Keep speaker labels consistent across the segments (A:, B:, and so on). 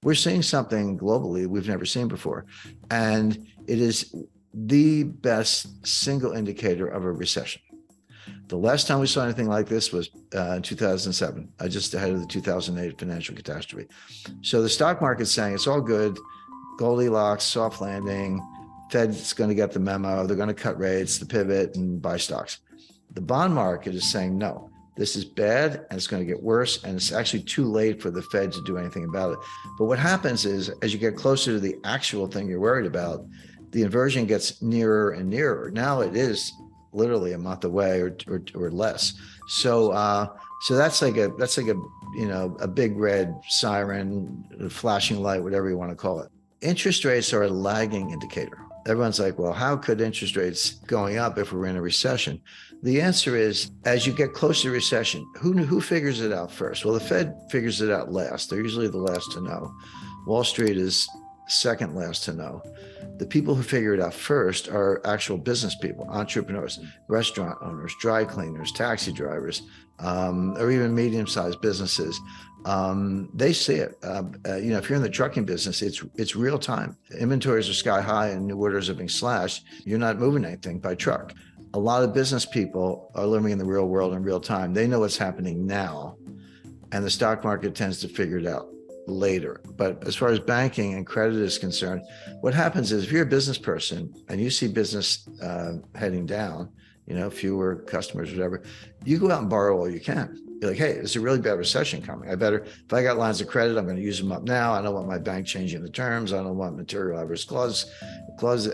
A: We're seeing something globally we've never seen before. And it is the best single indicator of a recession. The last time we saw anything like this was in 2007, just ahead of the 2008 financial catastrophe. So the stock market's saying it's all good, Goldilocks, soft landing, Fed's going to get the memo, they're going to cut rates, the pivot, and buy stocks. The bond market is saying, no, this is bad and it's going to get worse, and it's actually too late for the Fed to do anything about it. But what happens is, as you get closer to the actual thing you're worried about, the inversion gets nearer and nearer. Now it is literally a month away or less. So that's like a a big red siren, flashing light, whatever you want to call it. Interest rates are a lagging indicator. Everyone's like, well, how could interest rates going up if we're in a recession? The answer is, as you get close to recession, who figures it out first? Well, the Fed figures it out last. They're usually the last to know. Wall Street is second last to know. The people who figure it out first are actual business people, entrepreneurs, restaurant owners, dry cleaners, taxi drivers, or even medium-sized businesses. They see it. If you're in the trucking business, it's real time. Inventories are sky high and new orders are being slashed. You're not moving anything by truck. A lot of business people are living in the real world in real time. They know what's happening now, and the stock market tends to figure it out later. But as far as banking and credit is concerned, what happens is, if you're a business person and you see business heading down, fewer customers, whatever, you go out and borrow all you can. You're like, hey, there's a really bad recession coming. If I got lines of credit, I'm going to use them up now. I don't want my bank changing the terms. I don't want material adverse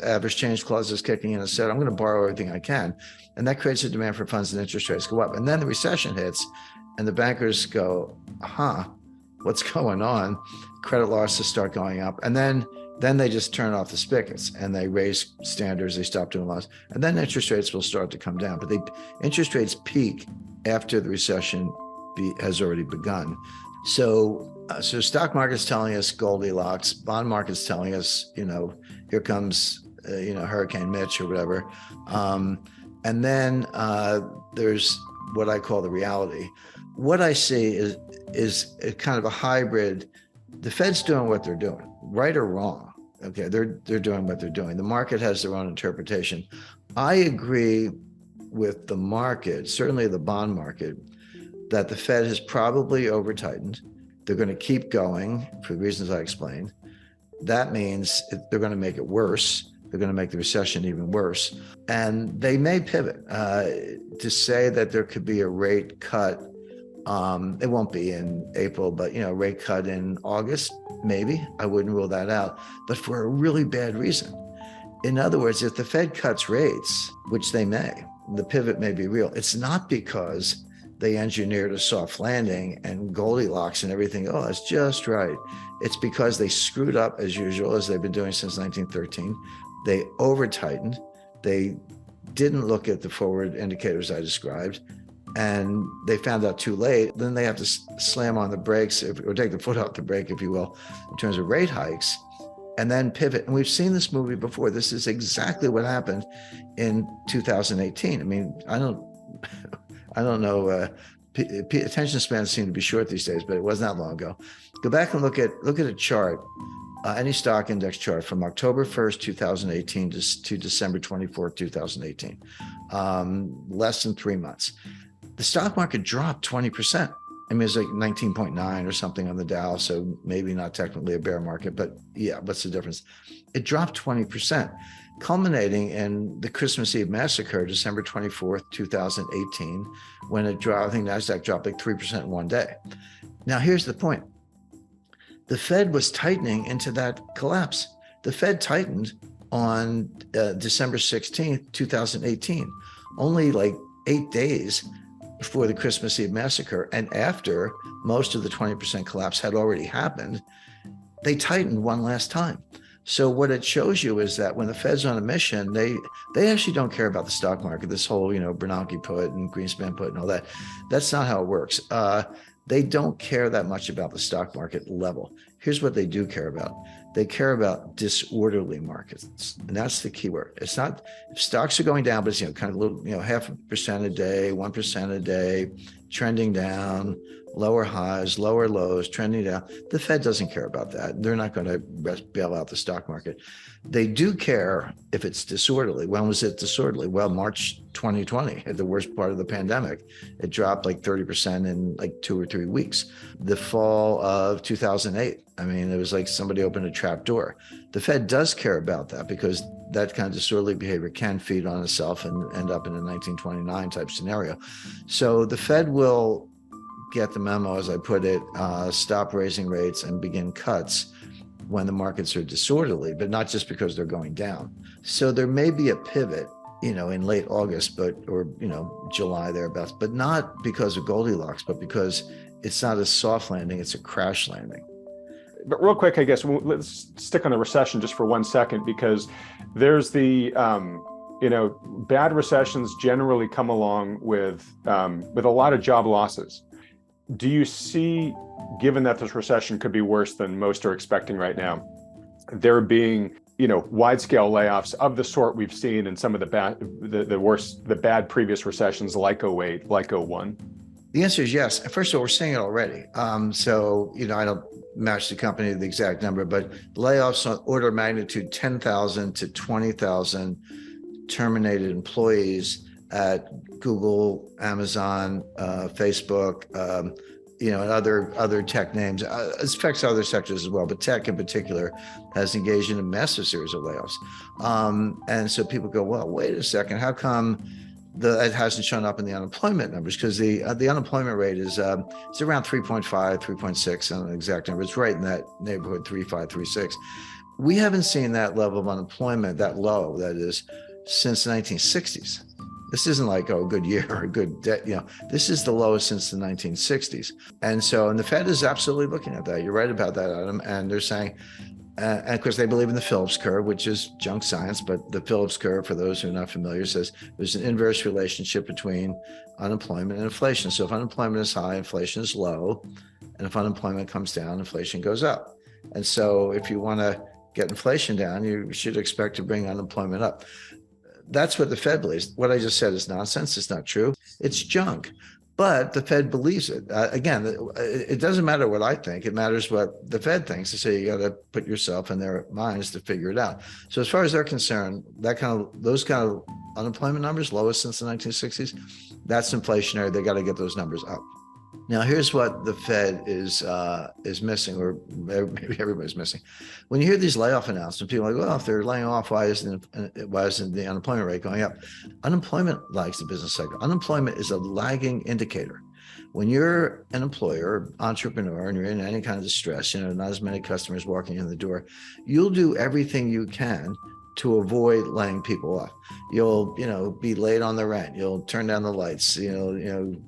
A: average change clauses kicking in. Instead, I'm going to borrow everything I can. And that creates a demand for funds, and interest rates go up. And then the recession hits and the bankers go, what's going on? Credit losses start going up. And then they just turn off the spigots and they raise standards. They stop doing loans. And then interest rates will start to come down. But interest rates peak after the recession has already begun. So stock market's telling us Goldilocks, bond market's telling us, here comes, Hurricane Mitch or whatever. And then there's what I call the reality. What I see is a kind of a hybrid. The Fed's doing what they're doing, right or wrong. Okay, they're doing what they're doing. The market has their own interpretation. I agree with the market, certainly the bond market, that the Fed has probably over-tightened. They're going to keep going for the reasons I explained. That means they're going to make it worse. They're going to make the recession even worse. And they may pivot to say that there could be a rate cut. It won't be in April, but rate cut in August, maybe. I wouldn't rule that out, but for a really bad reason. In other words, if the Fed cuts rates, which they may, the pivot may be real. It's not because they engineered a soft landing and Goldilocks and everything. Oh, that's just right. It's because they screwed up as usual, as they've been doing since 1913. They over-tightened. They didn't look at the forward indicators I described, and they found out too late. Then they have to slam on the brakes or take the foot off the brake, if you will, in terms of rate hikes, and then pivot. And we've seen this movie before. This is exactly what happened in 2018. I mean, I don't know. Attention spans seem to be short these days, but it wasn't that long ago. Go back and look at a chart, any stock index chart from October 1st, 2018 to December 24th, 2018, less than 3 months. The stock market dropped 20%. I mean, it's like 19.9 or something on the Dow, so maybe not technically a bear market, but yeah, what's the difference? It dropped 20%, culminating in the Christmas Eve massacre, December 24th, 2018, when it dropped. I think NASDAQ dropped like 3% in one day. Now, here's the point. The Fed was tightening into that collapse. The Fed tightened on December 16th, 2018, only like 8 days before the Christmas Eve massacre, and after most of the 20% collapse had already happened. They tightened one last time. So what it shows you is that when the Fed's on a mission, they actually don't care about the stock market, this whole, Bernanke put and Greenspan put and all that. That's not how it works. They don't care that much about the stock market level. Here's what they do care about. They care about disorderly markets. And that's the key word. It's not, if stocks are going down, but it's, kind of a little, 0.5% a day, 1% a day, trending down, lower highs, lower lows, trending down. The Fed doesn't care about that. They're not going to bail out the stock market. They do care if it's disorderly. When was it disorderly? Well, March 2020, at the worst part of the pandemic. It dropped like 30% in like 2 or 3 weeks. The fall of 2008, I mean, it was like somebody opened a trap door. The Fed does care about that because that kind of disorderly behavior can feed on itself and end up in a 1929 type scenario. So the Fed will get the memo, as I put it, stop raising rates and begin cuts when the markets are disorderly, but not just because they're going down. So there may be a pivot, in late August, or July thereabouts, but not because of Goldilocks, but because it's not a soft landing, it's a crash landing.
B: But real quick, I guess, let's stick on the recession just for 1 second, because there's the, bad recessions generally come along with a lot of job losses. Do you see, given that this recession could be worse than most are expecting right now, there being, wide-scale layoffs of the sort we've seen in some of the bad previous recessions like 08, like 01?
A: The answer is yes. First of all, we're seeing it already. I don't match the company to the exact number, but layoffs on order of magnitude 10,000 to 20,000 terminated employees at Google, Amazon, Facebook, and other tech names. It affects other sectors as well, but tech in particular has engaged in a massive series of layoffs. And so people go, well, wait a second, how come it hasn't shown up in the unemployment numbers? Because the unemployment rate is it's around 3.5, 3.6, on an exact number. It's right in that neighborhood, 3.5, 3.6. We haven't seen that level of unemployment, that low, that is, since the 1960s. This isn't like, a good year or a good day. This is the lowest since the 1960s. And the Fed is absolutely looking at that. You're right about that, Adam. And they're saying, and of course, they believe in the Phillips curve, which is junk science. But the Phillips curve, for those who are not familiar, says there's an inverse relationship between unemployment and inflation. So if unemployment is high, inflation is low. And if unemployment comes down, inflation goes up. And so if you want to get inflation down, you should expect to bring unemployment up. That's what the Fed believes. What I just said is nonsense. It's not true. It's junk. But the Fed believes it. Again, it doesn't matter what I think. It matters what the Fed thinks. So you got to put yourself in their minds to figure it out. So as far as they're concerned, those kind of unemployment numbers, lowest since the 1960s, that's inflationary. They got to get those numbers up. Now, here's what the Fed is missing, or maybe everybody's missing. When you hear these layoff announcements, people are like, well, if they're laying off, why isn't the unemployment rate going up? Unemployment lags the business cycle. Unemployment is a lagging indicator. When you're an employer, entrepreneur, and you're in any kind of distress, not as many customers walking in the door, you'll do everything you can to avoid laying people off. You'll, be late on the rent. You'll turn down the lights.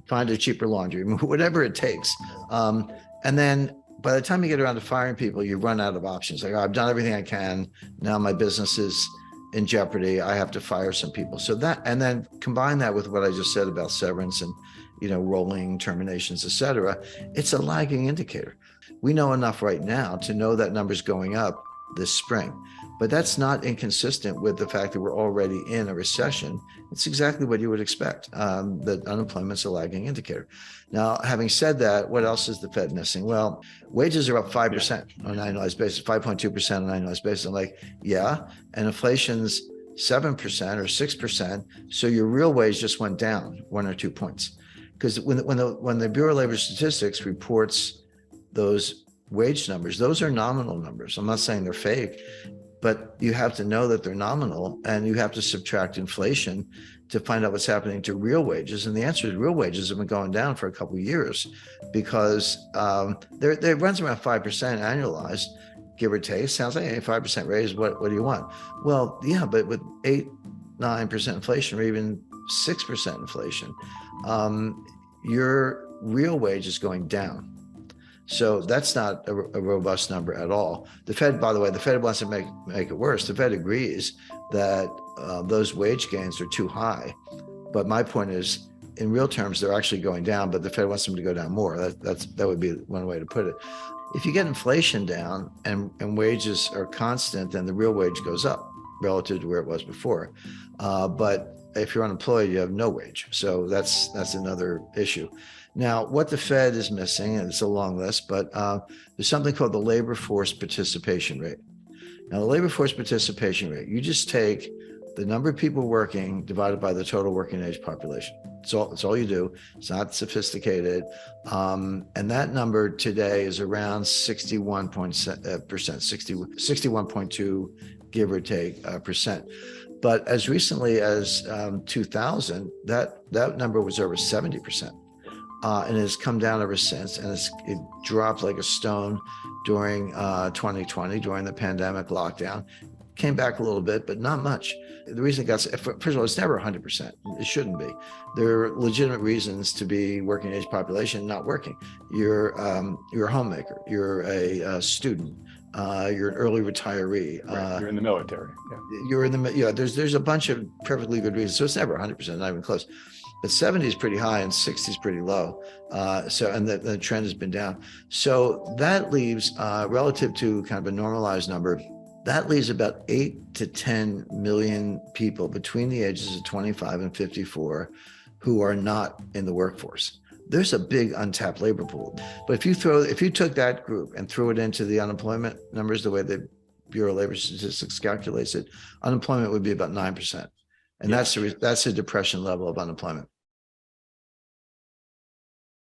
A: Find a cheaper laundry, whatever it takes. And then by the time you get around to firing people, you run out of options. Like, I've done everything I can. Now my business is in jeopardy. I have to fire some people. So that, and then combine that with what I just said about severance and, rolling terminations, et cetera. It's a lagging indicator. We know enough right now to know that number's going up this spring. But that's not inconsistent with the fact that we're already in a recession. It's exactly what you would expect, that unemployment's a lagging indicator. Now, having said that, what else is the Fed missing? Well, wages are up 5% on an annualized basis, 5.2% on an annualized basis. I'm like, yeah, and inflation's 7% or 6%. So your real wage just went down 1 or 2 points. Because when the Bureau of Labor Statistics reports those wage numbers, those are nominal numbers. I'm not saying they're fake, but you have to know that they're nominal, and you have to subtract inflation to find out what's happening to real wages. And the answer is real wages have been going down for a couple of years because it runs around 5% annualized, give or take. Sounds like a 5% raise. What do you want? Well, yeah, but with 8-9% inflation, or even 6% inflation, your real wage is going down. So that's not a robust number at all. The Fed, by the way, the Fed wants to make it worse. The Fed agrees that those wage gains are too high. But my point is, in real terms, they're actually going down, but the Fed wants them to go down more. That would be one way to put it. If you get inflation down and wages are constant, then the real wage goes up relative to where it was before. But if you're unemployed, you have no wage. So that's another issue. Now, what the Fed is missing, and it's a long list, but there's something called the labor force participation rate. Now, the labor force participation rate, you just take the number of people working divided by the total working age population. It's all you do. It's not sophisticated. And that number today is around 61%, 61.2, give or take percent. But as recently as 2000, that number was over 70%. And has come down ever since, and it dropped like a stone during 2020, during the pandemic lockdown. Came back a little bit, but not much. The reason it got, first of all, it's never 100%. It shouldn't be. There are legitimate reasons to be working age population not working. You're a homemaker. You're a student. You're an early retiree.
B: Right. You're in the military. Yeah.
A: You're in the, yeah, there's a bunch of perfectly good reasons. So it's never 100%, not even close. But 70 is pretty high and 60 is pretty low. And the trend has been down. So that leaves, relative to kind of a normalized number, that leaves about 8 to 10 million people between the ages of 25 and 54 who are not in the workforce. There's a big untapped labor pool. But if you took that group and threw it into the unemployment numbers, the way the Bureau of Labor Statistics calculates it, unemployment would be about 9%. And that's a depression level of unemployment.